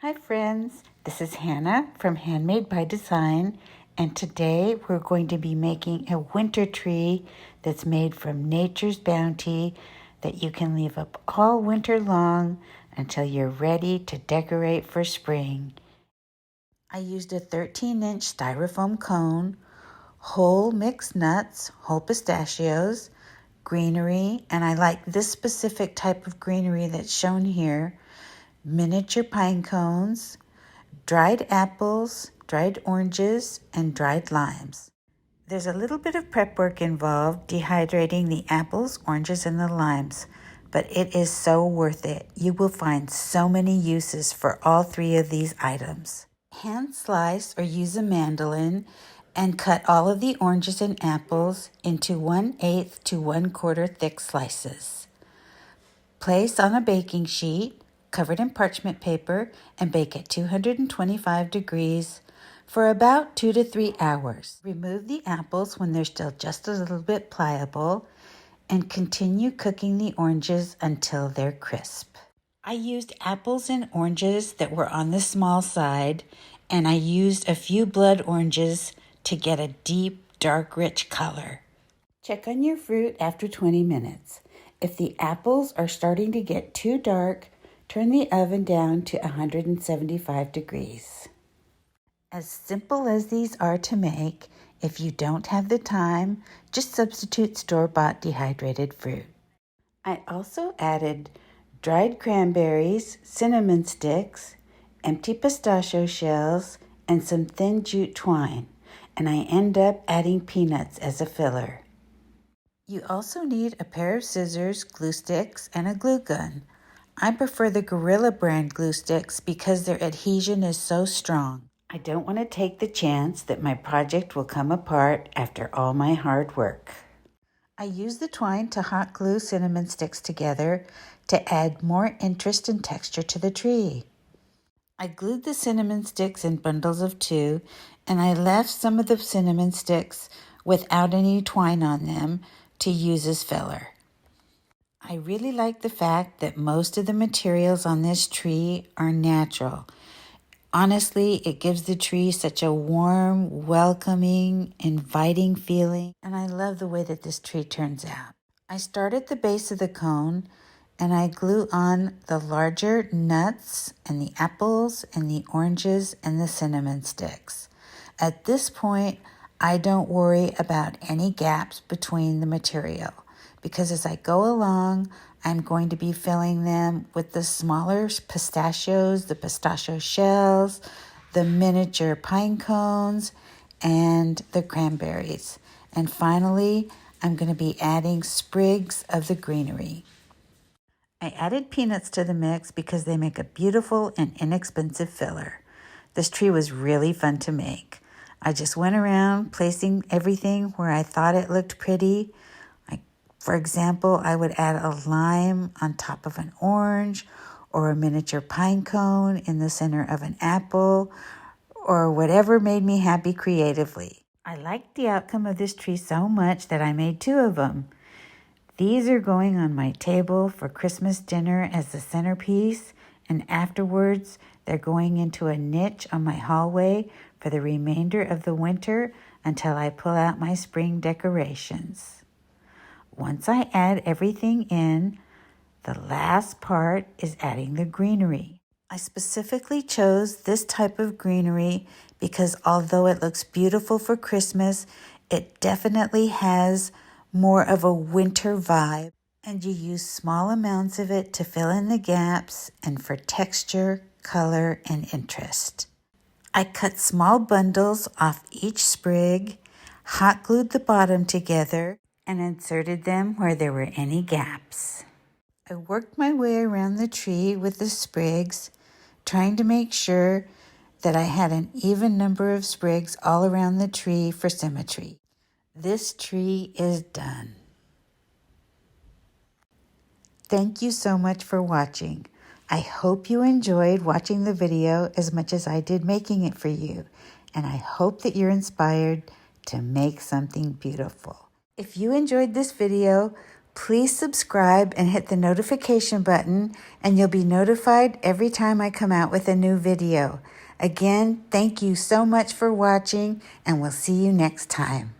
Hi friends, this is Hannah from Handmade by Design, and today we're going to be making a winter tree that's made from nature's bounty that you can leave up all winter long until you're ready to decorate for spring. I used a 13-inch styrofoam cone, whole mixed nuts, whole pistachios, greenery, and I like this specific type of greenery that's shown here, miniature pine cones, dried apples, dried oranges, and dried limes. There's a little bit of prep work involved dehydrating the apples, oranges, and the limes, but it is so worth it. You will find so many uses for all three of these items. Hand slice or use a mandolin and cut all of the oranges and apples into 1/8 to 1/4 thick slices. Place on a baking sheet covered in parchment paper and bake at 225 degrees for about 2 to 3 hours. Remove the apples when they're still just a little bit pliable and continue cooking the oranges until they're crisp. I used apples and oranges that were on the small side, and I used a few blood oranges to get a deep, dark, rich color. Check on your fruit after 20 minutes. If the apples are starting to get too dark, turn the oven down to 175 degrees. As simple as these are to make, if you don't have the time, just substitute store-bought dehydrated fruit. I also added dried cranberries, cinnamon sticks, empty pistachio shells, and some thin jute twine, and I end up adding peanuts as a filler. You also need a pair of scissors, glue sticks, and a glue gun. I prefer the Gorilla brand glue sticks because their adhesion is so strong. I don't want to take the chance that my project will come apart after all my hard work. I use the twine to hot glue cinnamon sticks together to add more interest and texture to the tree. I glued the cinnamon sticks in bundles of 2, and I left some of the cinnamon sticks without any twine on them to use as filler. I really like the fact that most of the materials on this tree are natural. Honestly, it gives the tree such a warm, welcoming, inviting feeling, and I love the way that this tree turns out. I start at the base of the cone, and I glue on the larger nuts and the apples and the oranges and the cinnamon sticks. At this point, I don't worry about any gaps between the material because as I go along, I'm going to be filling them with the smaller pistachios, the pistachio shells, the miniature pine cones, and the cranberries. And finally, I'm going to be adding sprigs of the greenery. I added peanuts to the mix because they make a beautiful and inexpensive filler. This tree was really fun to make. I just went around placing everything where I thought it looked pretty. For example, I would add a lime on top of an orange, or a miniature pine cone in the center of an apple, or whatever made me happy creatively. I liked the outcome of this tree so much that I made 2 of them. These are going on my table for Christmas dinner as the centerpiece, and afterwards they're going into a niche on my hallway for the remainder of the winter until I pull out my spring decorations. Once I add everything in, the last part is adding the greenery. I specifically chose this type of greenery because although it looks beautiful for Christmas, it definitely has more of a winter vibe, and you use small amounts of it to fill in the gaps and for texture, color, and interest. I cut small bundles off each sprig, hot glued the bottom together, and inserted them where there were any gaps. I worked my way around the tree with the sprigs, trying to make sure that I had an even number of sprigs all around the tree for symmetry. This tree is done. Thank you so much for watching. I hope you enjoyed watching the video as much as I did making it for you, and I hope that you're inspired to make something beautiful. If you enjoyed this video, Please subscribe and hit the notification button, and you'll be notified every time I come out with a new video. Again, thank you so much for watching, and we'll see you next time.